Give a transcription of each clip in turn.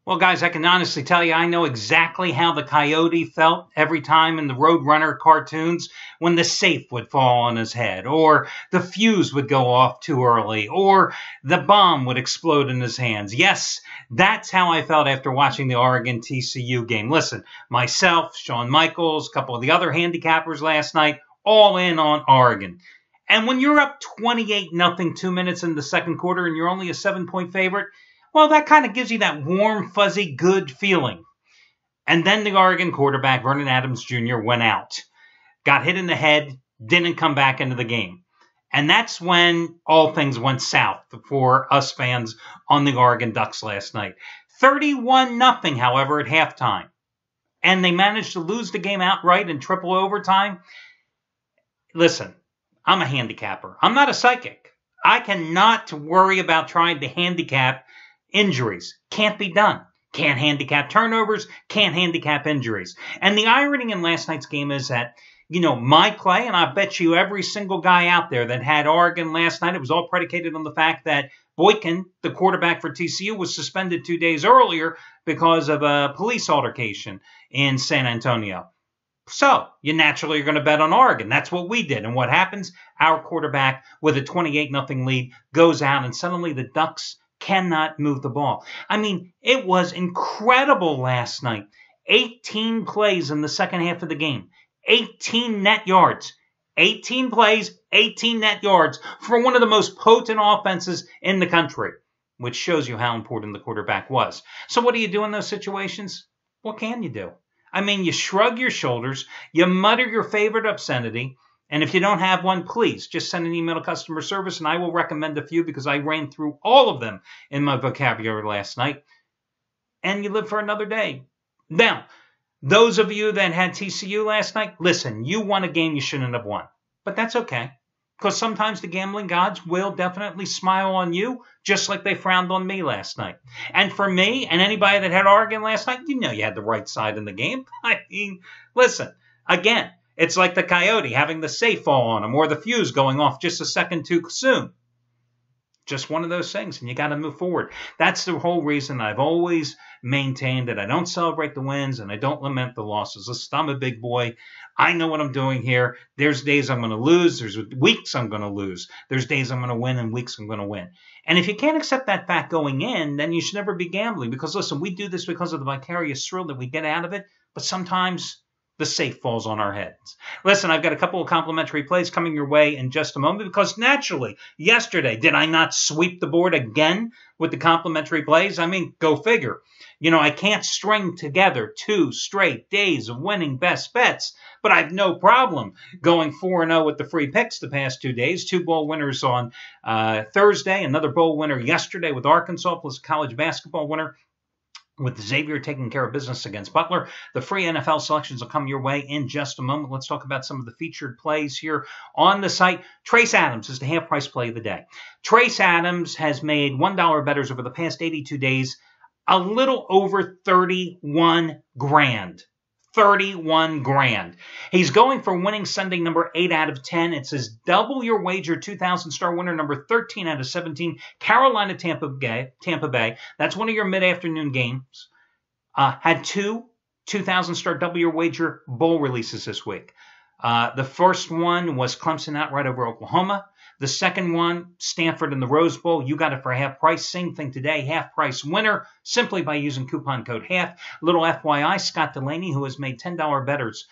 Well, guys, I can honestly tell you, I know exactly how the Coyote felt every time in the Roadrunner cartoons when the safe would fall on his head, or the fuse would go off too early, or the bomb would explode in his hands. Yes, that's how I felt after watching the Oregon TCU game. Listen, myself, Shawn Michaels, a couple of the other handicappers last night, all in on Oregon. And when you're up 28-0 2 minutes in the second quarter and you're only a 7-point favorite, well, that kind of gives you that warm, fuzzy, good feeling. And then the Oregon quarterback, Vernon Adams Jr., went out, got hit in the head, didn't come back into the game. And that's when all things went south for us fans on the Oregon Ducks last night. 31-0, however, at halftime. And they managed to lose the game outright in triple overtime. Listen, I'm a handicapper. I'm not a psychic. I cannot worry about trying to handicap injuries. Can't be done. Can't handicap turnovers. Can't handicap injuries. And the irony in last night's game is that, my play, and I bet you every single guy out there that had Oregon last night, it was all predicated on the fact that Boykin, the quarterback for TCU, was suspended 2 days earlier because of a police altercation in San Antonio. So you naturally are going to bet on Oregon. That's what we did. And what happens? Our quarterback with a 28-0 lead goes out, and suddenly the Ducks cannot move the ball. I mean, it was incredible last night. 18 plays in the second half of the game. 18 net yards. 18 plays, 18 net yards for one of the most potent offenses in the country, which shows you how important the quarterback was. So what do you do in those situations? What can you do? I mean, you shrug your shoulders, you mutter your favorite obscenity, and if you don't have one, please just send an email to customer service, and I will recommend a few because I ran through all of them in my vocabulary last night. And you live for another day. Now, those of you that had TCU last night, listen, you won a game you shouldn't have won. But that's okay, because sometimes the gambling gods will definitely smile on you, just like they frowned on me last night. And for me, and anybody that had Oregon last night, you had the right side in the game. I mean, listen, again, it's like the Coyote having the safe fall on him or the fuse going off just a second too soon. Just one of those things, and you got to move forward. That's the whole reason I've always maintained that I don't celebrate the wins and I don't lament the losses. Listen, I'm a big boy. I know what I'm doing here. There's days I'm going to lose. There's weeks I'm going to lose. There's days I'm going to win and weeks I'm going to win. And if you can't accept that fact going in, then you should never be gambling. Because, listen, we do this because of the vicarious thrill that we get out of it. But sometimes the safe falls on our heads. Listen, I've got a couple of complimentary plays coming your way in just a moment because naturally, yesterday, did I not sweep the board again with the complimentary plays? I mean, go figure. I can't string together 2 straight days of winning best bets, but I have no problem going 4-0 with the free picks the past 2 days. 2 bowl winners on Thursday, another bowl winner yesterday with Arkansas, plus a college basketball winner with Xavier taking care of business against Butler. The free NFL selections will come your way in just a moment. Let's talk about some of the featured plays here on the site. Trace Adams is the half-price play of the day. Trace Adams has made $1 bettors over the past 82 days, a little over 31 grand. 31 grand. He's going for winning Sunday number 8 out of 10. It says double your wager, 2,000 star winner number 13 out of 17, Carolina Tampa Bay. That's one of your mid-afternoon games. Had 2,000 star double your wager bowl releases this week. The first one was Clemson outright over Oklahoma. The second one, Stanford in the Rose Bowl. You got it for half price. Same thing today, half price winner, simply by using coupon code HALF. Little FYI, Scott Delaney, who has made $10 bettors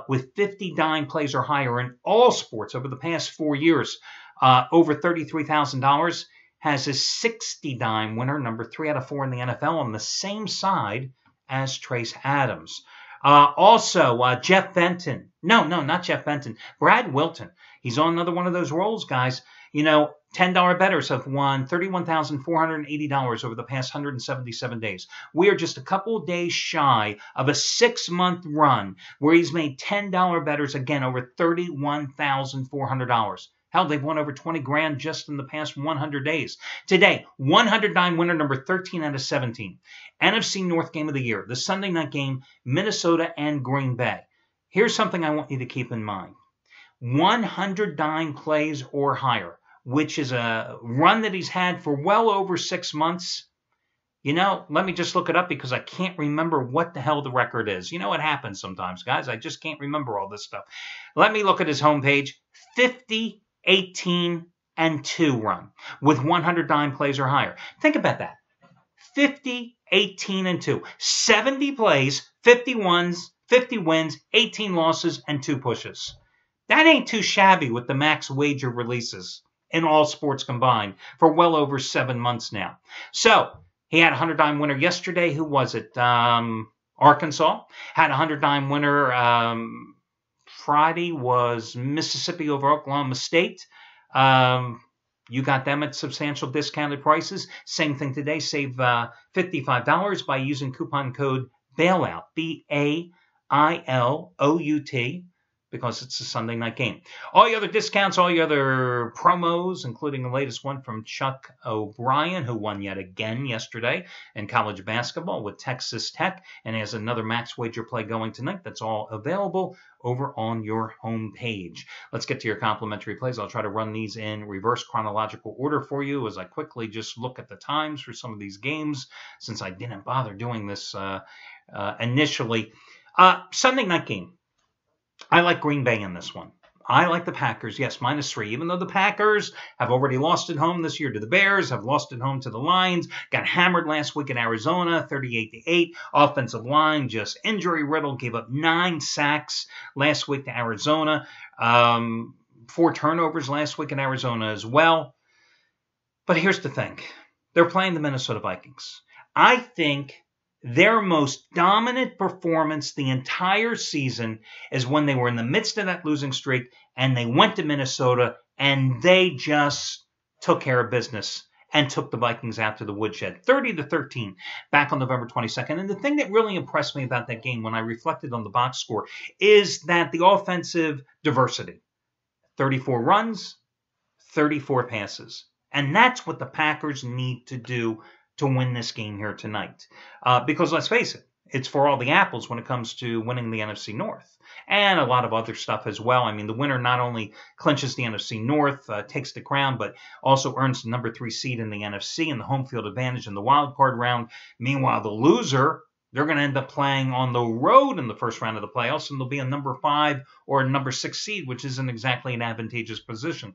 with 50 dime plays or higher in all sports over the past 4 years, over $33,000, has a 60 dime winner, number 3 out of 4 in the NFL, on the same side as Trace Adams. Also, Jeff Benton. No, not Jeff Benton. Brad Wilton. He's on another one of those rolls, guys. $10 bettors have won $31,480 over the past 177 days. We are just a couple of days shy of a 6-month run where he's made $10 bettors, again, over $31,400. Hell, they've won over 20 grand just in the past 100 days. Today, 109 winner number 13 out of 17. NFC North game of the year, the Sunday night game, Minnesota and Green Bay. Here's something I want you to keep in mind. 100 dime plays or higher, which is a run that he's had for well over 6 months. You know, let me just look it up because I can't remember what the hell the record is. You know what happens sometimes, guys. I just can't remember all this stuff. Let me look at his homepage. 50, 18, and 2 run with 109 plays or higher. Think about that. 50, 18, and 2. 70 plays, 50 wins, 18 losses, and 2 pushes. That ain't too shabby with the max wager releases in all sports combined for well over 7 months now. So he had a 100-dime winner yesterday. Who was it? Arkansas. Had a 100-dime winner Friday was Mississippi over Oklahoma State. You got them at substantial discounted prices. Same thing today. Save $55 by using coupon code BAILOUT, BAILOUT, because it's a Sunday night game. All your other discounts, all your other promos, including the latest one from Chuck O'Brien, who won yet again yesterday in college basketball with Texas Tech, and has another max wager play going tonight. That's all available over on your home page. Let's get to your complimentary plays. I'll try to run these in reverse chronological order for you as I quickly just look at the times for some of these games, since I didn't bother doing this initially. Sunday night game. I like Green Bay in this one. I like the Packers, yes, -3. Even though the Packers have already lost at home this year to the Bears, have lost at home to the Lions, got hammered last week in Arizona, 38-8. Offensive line just injury-riddled, gave up 9 sacks last week to Arizona. 4 turnovers last week in Arizona as well. But here's the thing. They're playing the Minnesota Vikings. I think their most dominant performance the entire season is when they were in the midst of that losing streak and they went to Minnesota and they just took care of business and took the Vikings out to the woodshed. 30-13 back on November 22nd. And the thing that really impressed me about that game when I reflected on the box score is that the offensive diversity. 34 runs, 34 passes. And that's what the Packers need to do to win this game here tonight. Because let's face it, it's for all the apples when it comes to winning the NFC North. And a lot of other stuff as well. I mean, the winner not only clinches the NFC North, takes the crown, but also earns the number 3 seed in the NFC and the home field advantage in the wild card round. Meanwhile, the loser, they're going to end up playing on the road in the first round of the playoffs, and they'll be a number 5 or a number 6 seed, which isn't exactly an advantageous position.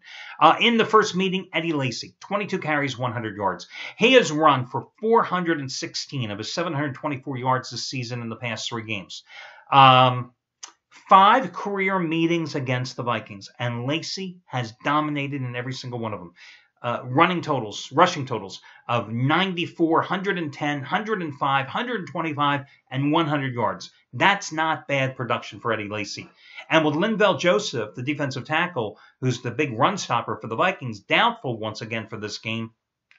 In the first meeting, Eddie Lacy, 22 carries, 100 yards. He has run for 416 of his 724 yards this season in the past 3 games. 5 career meetings against the Vikings, and Lacy has dominated in every single one of them. Rushing totals of 94, 110, 105, 125, and 100 yards. That's not bad production for Eddie Lacy. And with Linval Joseph, the defensive tackle, who's the big run stopper for the Vikings, doubtful once again for this game,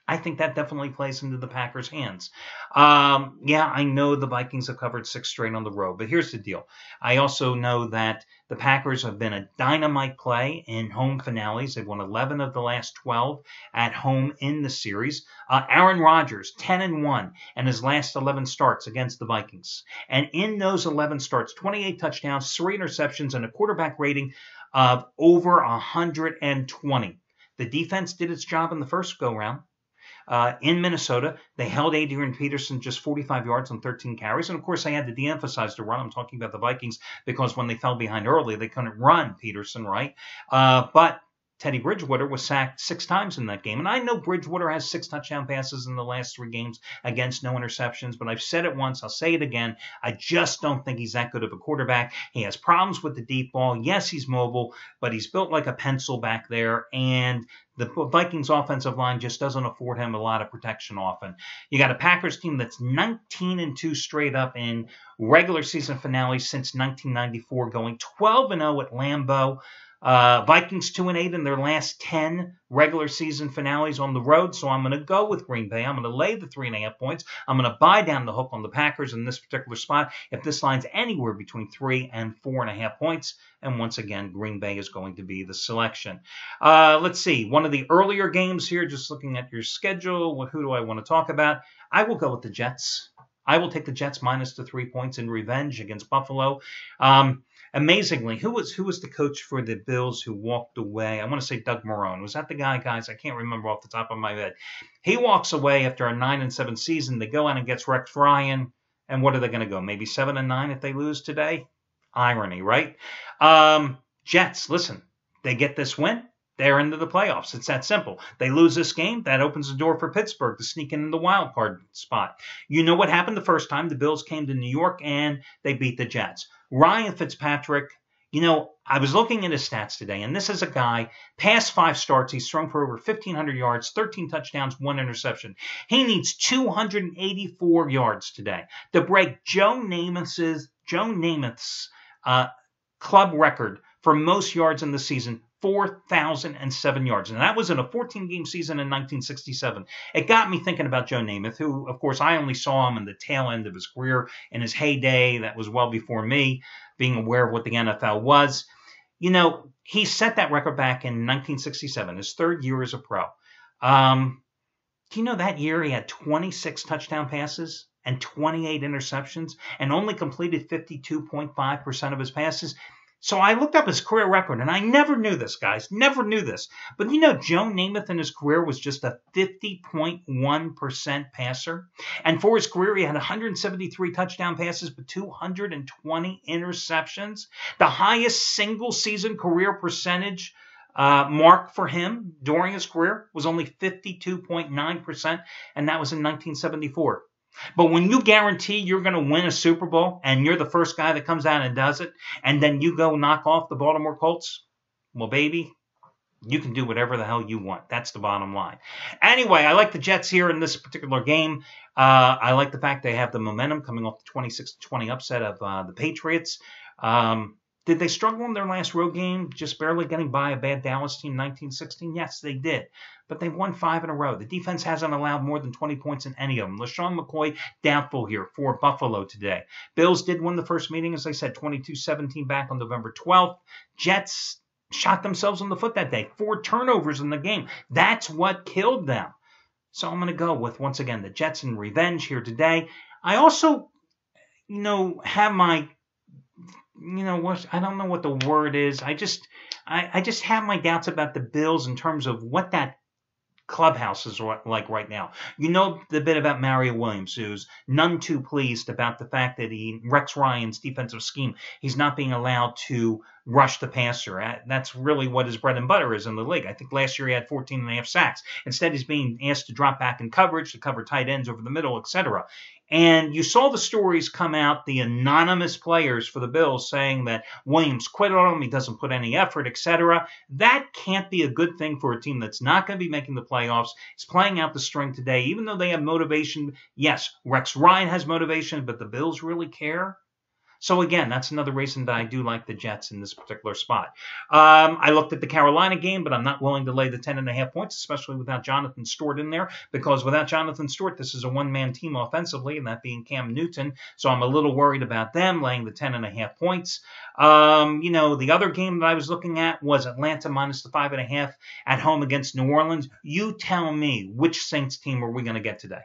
I think that definitely plays into the Packers' hands. Yeah, I know the Vikings have covered 6 straight on the road, but here's the deal. I also know that the Packers have been a dynamite play in home finales. They've won 11 of the last 12 at home in the series. Aaron Rodgers, 10-1 in his last 11 starts against the Vikings. And in those 11 starts, 28 touchdowns, 3 interceptions, and a quarterback rating of over 120. The defense did its job in the first go-round. In Minnesota, they held Adrian Peterson just 45 yards on 13 carries. And, of course, they had to de-emphasize the run. I'm talking about the Vikings because when they fell behind early, they couldn't run Peterson, right? But Teddy Bridgewater was sacked 6 times in that game. And I know Bridgewater has 6 touchdown passes in the last 3 games against no interceptions. But I've said it once. I'll say it again. I just don't think he's that good of a quarterback. He has problems with the deep ball. Yes, he's mobile, but he's built like a pencil back there. And the Vikings offensive line just doesn't afford him a lot of protection often. You got a Packers team that's 19-2 straight up in regular season finales since 1994, going 12-0 at Lambeau. Vikings 2-8 in their last 10 regular season finales on the road. So I'm going to go with Green Bay. I'm going to lay the 3.5 points. I'm going to buy down the hook on the Packers in this particular spot if this line's anywhere between 3 and 4.5 points. And once again, Green Bay is going to be the selection. Let's see. One of the earlier games here, just looking at your schedule, who do I want to talk about? I will go with the Jets. I will take the Jets minus the 3 points in revenge against Buffalo. Amazingly, who was the coach for the Bills who walked away? I want to say Doug Marrone. Was that the guy, guys? I can't remember off the top of my head. He walks away after a 9-7 season. They go out and gets Rex Ryan, and what are they going to go? Maybe 7-9 if they lose today? Irony, right? Jets, listen, they get this win, they're into the playoffs. It's that simple. They lose this game, that opens the door for Pittsburgh to sneak in the wild card spot. You know what happened the first time the Bills came to New York and they beat the Jets. Ryan Fitzpatrick, I was looking at his stats today, and this is a guy, past 5 starts, he's thrown for over 1,500 yards, 13 touchdowns, 1 interception. He needs 284 yards today to break Joe Namath's club record for most yards in the season, 4,007 yards. And that was in a 14-game season in 1967. It got me thinking about Joe Namath, who, of course, I only saw him in the tail end of his career. In his heyday, that was well before me being aware of what the NFL was. He set that record back in 1967, his 3rd year as a pro. Do you know that year he had 26 touchdown passes and 28 interceptions and only completed 52.5% of his passes? So I looked up his career record, and I never knew this, guys. Never knew this. But Joe Namath in his career was just a 50.1% passer. And for his career, he had 173 touchdown passes, but 220 interceptions. The highest single-season career percentage mark for him during his career was only 52.9%, and that was in 1974. But when you guarantee you're going to win a Super Bowl and you're the first guy that comes out and does it, and then you go knock off the Baltimore Colts, well, baby, you can do whatever the hell you want. That's the bottom line. Anyway, I like the Jets here in this particular game. I like the fact they have the momentum coming off the 26-20 upset of the Patriots. Did they struggle in their last road game, just barely getting by a bad Dallas team, 1916? Yes, they did. But they've won 5 in a row. The defense hasn't allowed more than 20 points in any of them. LaShawn McCoy, doubtful here for Buffalo today. Bills did win the first meeting, as I said, 22-17 back on November 12th. Jets shot themselves in the foot that day. 4 turnovers in the game. That's what killed them. So I'm going to go with, once again, the Jets in revenge here today. I also, have my... I don't know what the word is. I just have my doubts about the Bills in terms of what that clubhouse is like right now. You know the bit about Mario Williams, who's none too pleased about the fact that Rex Ryan's defensive scheme, he's not being allowed to rush the passer. That's really what his bread and butter is in the league. I think last year he had 14.5 sacks. Instead, he's being asked to drop back in coverage, to cover tight ends over the middle, etc. And you saw the stories come out, the anonymous players for the Bills saying that Williams quit on him, he doesn't put any effort, etc. That can't be a good thing for a team that's not going to be making the playoffs. It's playing out the string today, even though they have motivation. Yes, Rex Ryan has motivation, but the Bills really care. So again, that's another reason that I do like the Jets in this particular spot. I looked at the Carolina game, but I'm not willing to lay the 10.5 points, especially without Jonathan Stewart in there, because without Jonathan Stewart, this is a one-man team offensively, and that being Cam Newton. So I'm a little worried about them laying the 10.5 points. The other game that I was looking at was Atlanta minus the 5.5 at home against New Orleans. You tell me, which Saints team are we going to get today?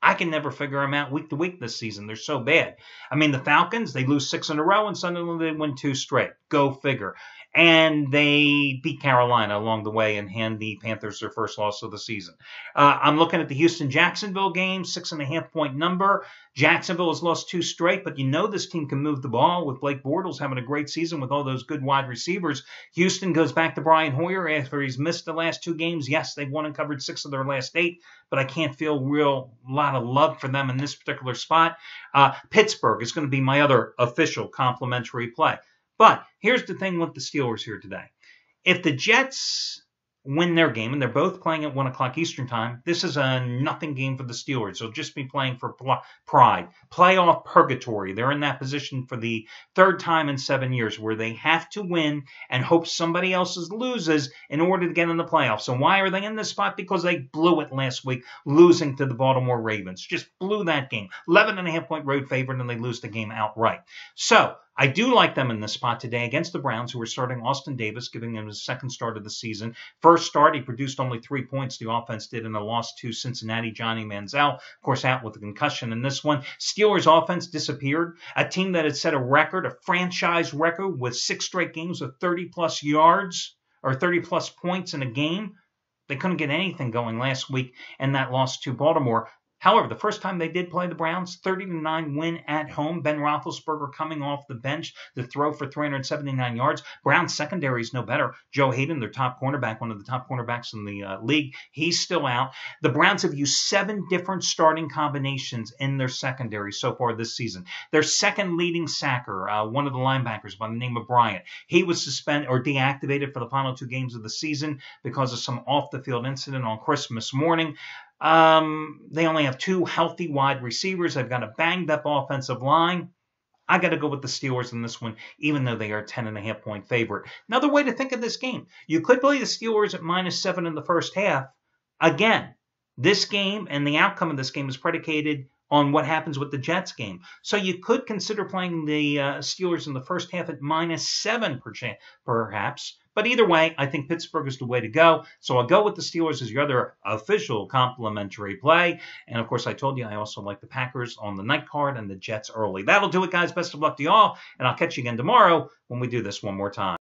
I can never figure them out week to week this season. They're so bad. I mean, the Falcons, they lose 6 in a row, and suddenly they win 2 straight. Go figure. And they beat Carolina along the way and hand the Panthers their first loss of the season. I'm looking at the Houston-Jacksonville game, 6.5 point number. Jacksonville has lost 2 straight, but this team can move the ball with Blake Bortles having a great season with all those good wide receivers. Houston goes back to Brian Hoyer after he's missed the last 2 games. Yes, they've won and covered 6 of their last 8, but I can't feel a lot of love for them in this particular spot. Pittsburgh is going to be my other official complimentary play. But here's the thing with the Steelers here today. If the Jets win their game, and they're both playing at 1 o'clock Eastern time, this is a nothing game for the Steelers. They'll just be playing for pride. Playoff purgatory. They're in that position for the 3rd time in 7 years where they have to win and hope somebody else loses in order to get in the playoffs. So why are they in this spot? Because they blew it last week, losing to the Baltimore Ravens. Just blew that game. 11.5 point road favorite, and they lose the game outright. So I do like them in this spot today against the Browns, who are starting Austin Davis, giving him his second start of the season. First start, he produced only 3 points. The offense did in a loss to Cincinnati. Johnny Manziel, of course, out with a concussion in this one. Steelers offense disappeared. A team that had set a record, a franchise record, with 6 straight games of 30-plus yards or 30-plus points in a game. They couldn't get anything going last week in that loss to Baltimore. However, the first time they did play the Browns, 30-9 win at home. Ben Roethlisberger coming off the bench to throw for 379 yards. Browns secondary is no better. Joe Hayden, their top cornerback, one of the top cornerbacks in the league, he's still out. The Browns have used 7 different starting combinations in their secondary so far this season. Their second leading sacker, one of the linebackers by the name of Bryant, he was suspended or deactivated for the final 2 games of the season because of some off-the-field incident on Christmas morning. They only have 2 healthy wide receivers. They've got a banged-up offensive line. I got to go with the Steelers in this one, even though they are a 10.5-point favorite. Another way to think of this game, you could play the Steelers at -7 in the first half. Again, this game and the outcome of this game is predicated on what happens with the Jets game. So you could consider playing the Steelers in the first half at -7%, perhaps. But either way, I think Pittsburgh is the way to go. So I'll go with the Steelers as your other official complimentary play. And, of course, I told you I also like the Packers on the night card and the Jets early. That'll do it, guys. Best of luck to y'all. And I'll catch you again tomorrow when we do this one more time.